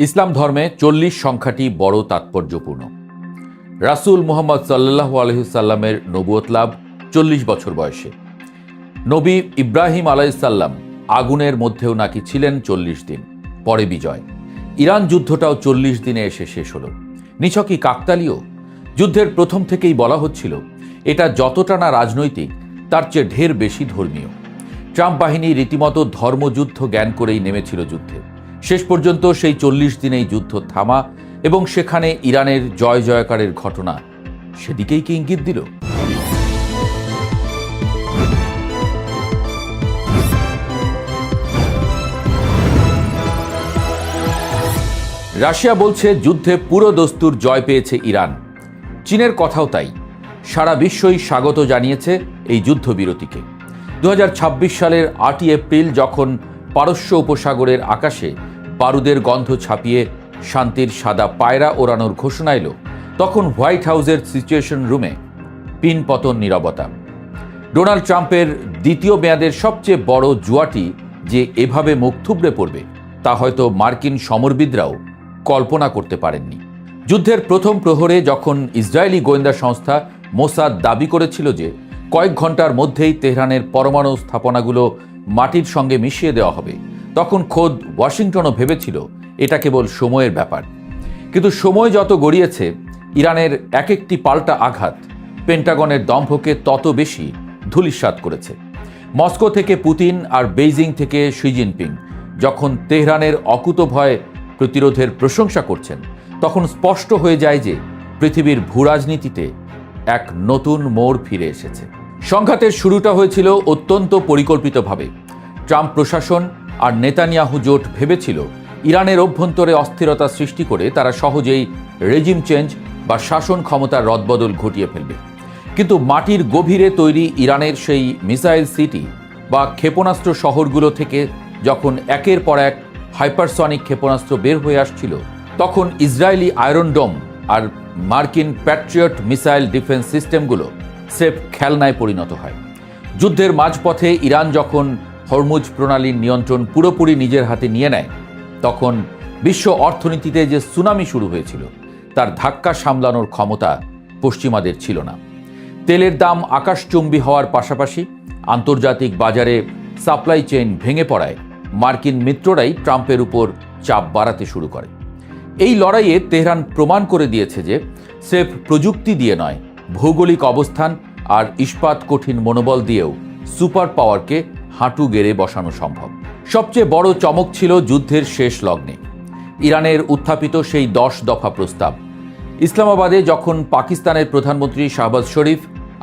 ইসলাম ধর্মে ৪০ সংখ্যাটি বড় তাৎপর্যপূর্ণ। রাসূল মুহাম্মদ সাল্লাল্লাহু আলাইহি সাল্লামের নবুয়ত লাভ ৪০ বছর বয়সে। নবী ইব্রাহিম আলাইহিসসাল্লাম আগুনের মধ্যেও নাকি ছিলেন ৪০ দিন, পরে বিজয়। ইরান যুদ্ধটাও ৪০ দিনে এসে শেষ হলো। নিছকই কাকতালীয়? যুদ্ধের প্রথম থেকেই বলা হচ্ছিল এটা যতটা না রাজনৈতিক, তার চেয়ে ঢের বেশি ধর্মীয়। ট্রাম্প বাহিনী রীতিমতো ধর্মযুদ্ধ জ্ঞান করেই নেমেছিল যুদ্ধে। শেষ পর্যন্ত সেই ৪০ দিনেই যুদ্ধ থামা এবং সেখানে ইরানের জয় জয়কারের ঘটনা সেদিকেই কি ইঙ্গিত দিল? রাশিয়া বলছে যুদ্ধে পুরো দস্তুর জয় পেয়েছে ইরান। চীনের কথাও তাই। সারা বিশ্বই স্বাগত জানিয়েছে এই যুদ্ধবিরতিকে। ২০২৬ সালের ৮ই এপ্রিল যখন পারস্য উপসাগরের আকাশে বারুদের গন্ধ ছাপিয়ে শান্তির সাদা পায়রা ওড়ানোর ঘোষণা এলো, তখন হোয়াইট হাউসের সিচুয়েশন রুমে পিনপতন নীরবতা। ডোনাল্ড ট্রাম্পের দ্বিতীয় মেয়াদের সবচেয়ে বড় জুয়াটি যে এভাবে মুখ থুবড়ে পড়বে তা হয়তো মার্কিন সমরবিদরাও কল্পনা করতে পারেননি। যুদ্ধের প্রথম প্রহরে যখন ইসরায়েলি গোয়েন্দা সংস্থা মোসাদ দাবি করেছিল যে কয়েক ঘন্টার মধ্যেই তেহরানের পরমাণু স্থাপনাগুলো মাটির সঙ্গে মিশিয়ে দেওয়া হবে, তখন খোদ ওয়াশিংটনও ভেবেছিল এটা কেবল সময়ের ব্যাপার। কিন্তু সময় যত গড়িয়েছে, ইরানের এক একটি পাল্টা আঘাত পেন্টাগনের দম্ভকে তত বেশি ধূলিসাৎ করেছে। মস্কো থেকে পুতিন আর বেইজিং থেকে শি জিনপিং যখন তেহরানের অকুতোভয় প্রতিরোধের প্রশংসা করছেন, তখন স্পষ্ট হয়ে যায় যে পৃথিবীর ভূরাজনীতিতে এক নতুন মোড় ফিরে এসেছে। সংঘাতের শুরুটা হয়েছিল অত্যন্ত পরিকল্পিতভাবে। ট্রাম্প প্রশাসন আর নেতানিয়াহু জোট ভেবেছিল ইরানের অভ্যন্তরে অস্থিরতা সৃষ্টি করে তারা সহজেই রেজিম চেঞ্জ বা শাসন ক্ষমতার রদবদল ঘটিয়ে ফেলবে। কিন্তু মাটির গভীরে তৈরি ইরানের সেই মিসাইল সিটি বা ক্ষেপণাস্ত্র শহরগুলো থেকে যখন একের পর এক হাইপারসনিক ক্ষেপণাস্ত্র বের হয়ে আসছিল, তখন ইসরায়েলি আয়রন ডোম আর মার্কিন প্যাট্রিয়ট মিসাইল ডিফেন্স সিস্টেমগুলো স্রেফ খেলনায় পরিণত হয়। যুদ্ধের মাঝপথে ইরান যখন হরমুজ প্রণালীর নিয়ন্ত্রণ পুরোপুরি নিজের হাতে নিয়ে নেয়, তখন বিশ্ব অর্থনীতিতে যে সুনামি শুরু হয়েছিল তার ধাক্কা সামলানোর ক্ষমতা পশ্চিমাদের ছিল না। তেলের দাম আকাশচুম্বী হওয়ার পাশাপাশি আন্তর্জাতিক বাজারে সাপ্লাই চেইন ভেঙে পড়ায় মার্কিন মিত্ররাই ট্রাম্পের উপর চাপ বাড়াতে শুরু করে। এই লড়াইয়ে তেহরান প্রমাণ করে দিয়েছে যে স্রেফ প্রযুক্তি দিয়ে নয়, ভৌগোলিক অবস্থান আর ইস্পাত কঠিন মনোবল দিয়েও সুপার পাওয়ারকে হাঁটু গেড়ে বসানো সম্ভব। সবচেয়ে বড় চমক ছিল যুদ্ধের শেষ লগ্নে ইরানের উত্থাপিত সেই 10 দফা প্রস্তাব। ইসলামাবাদে যখন পাকিস্তানের প্রধানমন্ত্রী শাহবাজ শরীফ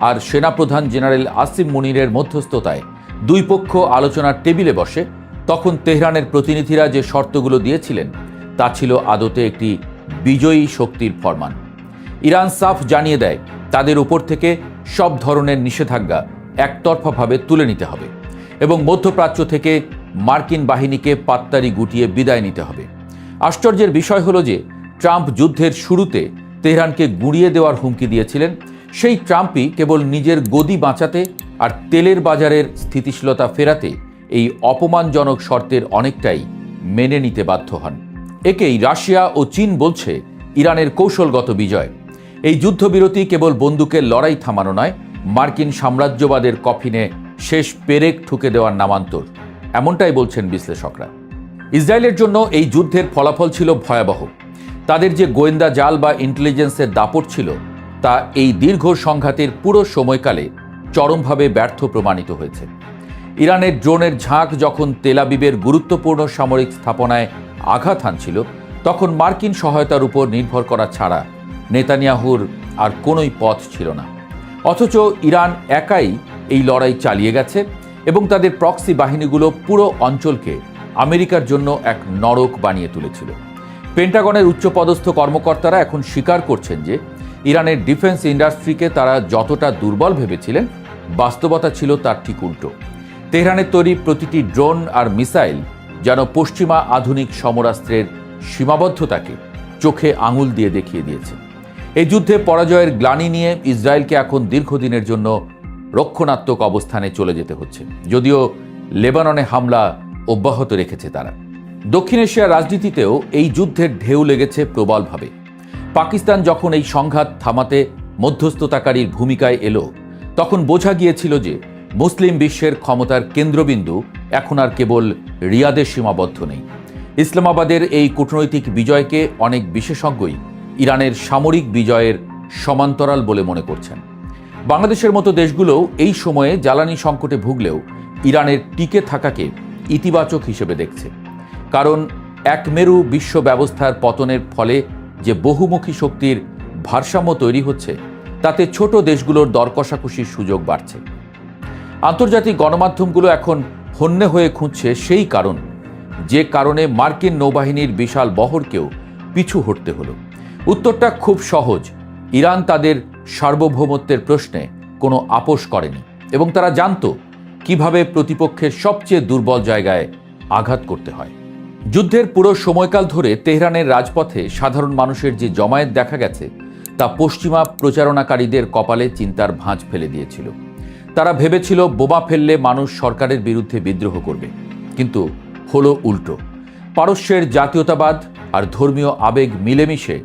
আর সেনাপ্রধান জেনারেল আসিম মুনিরের মধ্যস্থতায় দুই পক্ষ আলোচনার টেবিলে বসে, তখন তেহরানের প্রতিনিধিরা যে শর্তগুলো দিয়েছিলেন তা ছিল আদতে একটি বিজয়ী শক্তির ফরমান। ইরান সাফ জানিয়ে দেয় তাদের উপর থেকে সব ধরনের নিষেধাজ্ঞা একতরফাভাবে তুলে নিতে হবে এবং মধ্যপ্রাচ্য থেকে মার্কিন বাহিনীকে পাত্তারি গুটিয়ে বিদায় নিতে হবে। আশ্চর্যের বিষয় হলো যে ট্রাম্প যুদ্ধের শুরুতে তেহরানকে গুঁড়িয়ে দেওয়ার হুমকি দিয়েছিলেন। সেই ট্রাম্পই কেবল নিজের গদি বাঁচাতে আর তেলের বাজারের স্থিতিশীলতা ফেরাতে এই অপমানজনক শর্তের অনেকটাই মেনে নিতে বাধ্য হন। একেই রাশিয়া ও চীন বলছে ইরানের কৌশলগত বিজয়। এই যুদ্ধবিরতি কেবল বন্দুকের লড়াই থামানো নয়, মার্কিন সাম্রাজ্যবাদের কফিনে শেষ পেরেক ঠুকে দেওয়ার নামান্তর, এমনটাই বলছেন বিশ্লেষকরা। ইসরায়েলের জন্য এই যুদ্ধের ফলাফল ছিল ভয়াবহ। তাদের যে গোয়েন্দা জাল বা ইন্টেলিজেন্সের দাপট ছিল তা এই দীর্ঘ সংঘাতের পুরো সময়কালে চরমভাবে ব্যর্থ প্রমাণিত হয়েছে। ইরানের ড্রোনের ঝাঁক যখন তেল আবিবের গুরুত্বপূর্ণ সামরিক স্থাপনায় আঘাত হানছিল, তখন মার্কিন সহায়তার উপর নির্ভর করা ছাড়া নেতানিয়াহুর আর কোনোই পথ ছিল না। অথচ ইরান একাই এই লড়াই চালিয়ে গেছে এবং তাদের প্রক্সি বাহিনীগুলো পুরো অঞ্চলকে আমেরিকার জন্য এক নরক বানিয়ে তুলেছিল। পেন্টাগনের উচ্চপদস্থ কর্মকর্তারা এখন স্বীকার করছেন যে ইরানের ডিফেন্স ইন্ডাস্ট্রিকে তারা যতটা দুর্বল ভেবেছিলেন, বাস্তবতা ছিল তার ঠিক উল্টো। তেহরানের তৈরি প্রতিটি ড্রোন আর মিসাইল যেন পশ্চিমা আধুনিক সমরাস্ত্রের সীমাবদ্ধতাকে চোখে আঙুল দিয়ে দেখিয়ে দিয়েছে। এই যুদ্ধে পরাজয়ের গ্লানি নিয়ে ইসরায়েলকে এখন দীর্ঘদিনের জন্য রক্ষণাত্মক অবস্থানে চলে যেতে হচ্ছে, যদিও লেবাননে হামলা অব্যাহত রেখেছে তারা। দক্ষিণ এশিয়ার রাজনীতিতেও এই যুদ্ধের ঢেউ লেগেছে প্রবলভাবে। পাকিস্তান যখন এই সংঘাত থামাতে মধ্যস্থতাকারীর ভূমিকায় এলো, তখন বোঝা গিয়েছিল যে মুসলিম বিশ্বের ক্ষমতার কেন্দ্রবিন্দু এখন আর কেবল রিয়াদে সীমাবদ্ধ নেই। ইসলামাবাদের এই কূটনৈতিক বিজয়কে অনেক বিশেষজ্ঞই ইরানের সামরিক বিজয়ের সমান্তরাল বলে মনে করছেন। বাংলাদেশের মতো দেশগুলোও এই সময়ে জ্বালানি সংকটে ভুগলেও ইরানের টিকে থাকাকে ইতিবাচক হিসেবে দেখছে। কারণ একমেরু বিশ্ব ব্যবস্থার পতনের ফলে যে বহুমুখী শক্তির ভারসাম্য তৈরি হচ্ছে, তাতে ছোট দেশগুলোর দর কষাকষির সুযোগ বাড়ছে। আন্তর্জাতিক গণমাধ্যমগুলো এখন হন্যে হয়ে খুঁজছে সেই কারণ, যে কারণে মার্কিন নৌবাহিনীর বিশাল বহরকেও পিছু হটতে হলো। উত্তরটা খুব সহজ। ইরান তাদের সার্বভৌমত্বের প্রশ্নে কোনো আপোষ করেনি এবং তারা জানত কিভাবে প্রতিপক্ষের সবচেয়ে দুর্বল জায়গায় আঘাত করতে হয়। যুদ্ধের পুরো সময়কাল ধরে তেহরানের রাজপথে সাধারণ মানুষের যে জমায়েত দেখা গেছে, তা পশ্চিমা প্রচারণাকারীদের কপালে চিন্তার ভাঁজ ফেলে দিয়েছিল। তারা ভেবেছিল বোমা ফেললে মানুষ সরকারের বিরুদ্ধে বিদ্রোহ করবে, কিন্তু হলো উল্টো। পারস্যের জাতীয়তাবাদ আর ধর্মীয় আবেগ মিলেমিশে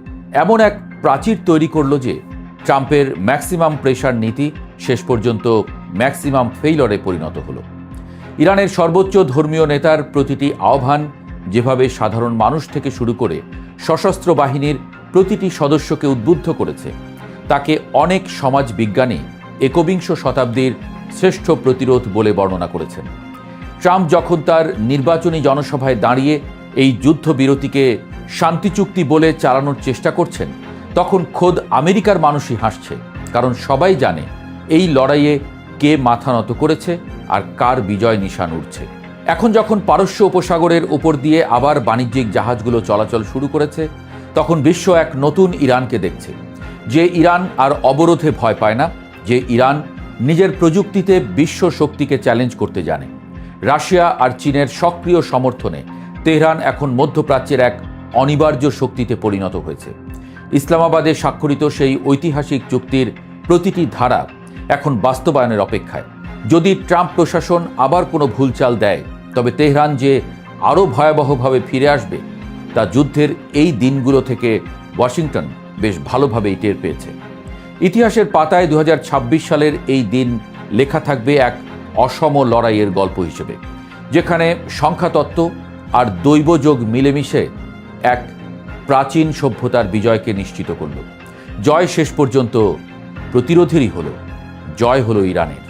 এমন এক প্রাচীর তৈরি করল যে ট্রাম্পের ম্যাক্সিমাম প্রেশার নীতি শেষ পর্যন্ত ম্যাক্সিমাম ফেইলরে পরিণত হলো। ইরানের সর্বোচ্চ ধর্মীয় নেতার প্রতিটি আহ্বান যেভাবে সাধারণ মানুষ থেকে শুরু করে সশস্ত্র বাহিনীর প্রতিটি সদস্যকে উদ্বুদ্ধ করেছে, তাকে অনেক সমাজ বিজ্ঞানী একবিংশ শতাব্দীর শ্রেষ্ঠ প্রতিরোধ বলে বর্ণনা করেছেন। ট্রাম্প যখন তার নির্বাচনী জনসভায় দাঁড়িয়ে এই যুদ্ধবিরতিকে শান্তি চুক্তি বলে চালানোর চেষ্টা করছেন, তখন খোদ আমেরিকার মানুষই হাসছে। কারণ সবাই জানে এই লড়াইয়ে কে মাথা নত করেছে আর কার বিজয় নিশান উঠছে। এখন যখন পারস্য উপসাগরের উপর দিয়ে আবার বাণিজ্যিক জাহাজগুলো চলাচল শুরু করেছে, তখন বিশ্ব এক নতুন ইরানকে দেখছে, যে ইরান আর অবরোধে ভয় পায় না, যে ইরান নিজের প্রযুক্তিতে বিশ্ব শক্তিকে চ্যালেঞ্জ করতে জানে। রাশিয়া আর চীনের সক্রিয় সমর্থনে তেহরান এখন মধ্যপ্রাচ্যের এক অনিবার্য শক্তিতে পরিণত হয়েছে। ইসলামাবাদে স্বাক্ষরিত সেই ঐতিহাসিক চুক্তির প্রতিটি ধারা এখন বাস্তবায়নের অপেক্ষায়। যদি ট্রাম্প প্রশাসন আবার কোনো ভুলচাল দেয়, তবে তেহরান যে আরও ভয়াবহভাবে ফিরে আসবে, তা যুদ্ধের এই দিনগুলো থেকে ওয়াশিংটন বেশ ভালোভাবেই টের পেয়েছে। ইতিহাসের পাতায় 2026 সালের এই দিন লেখা থাকবে এক অসম লড়াইয়ের গল্প হিসেবে, যেখানে সংখ্যাতত্ত্ব আর দৈবযোগ মিলেমিশে এক প্রাচীন সভ্যতার বিজয়কে নিশ্চিত করল। জয় শেষ পর্যন্ত প্রতিরোধেরই হলো, জয় হলো ইরানের।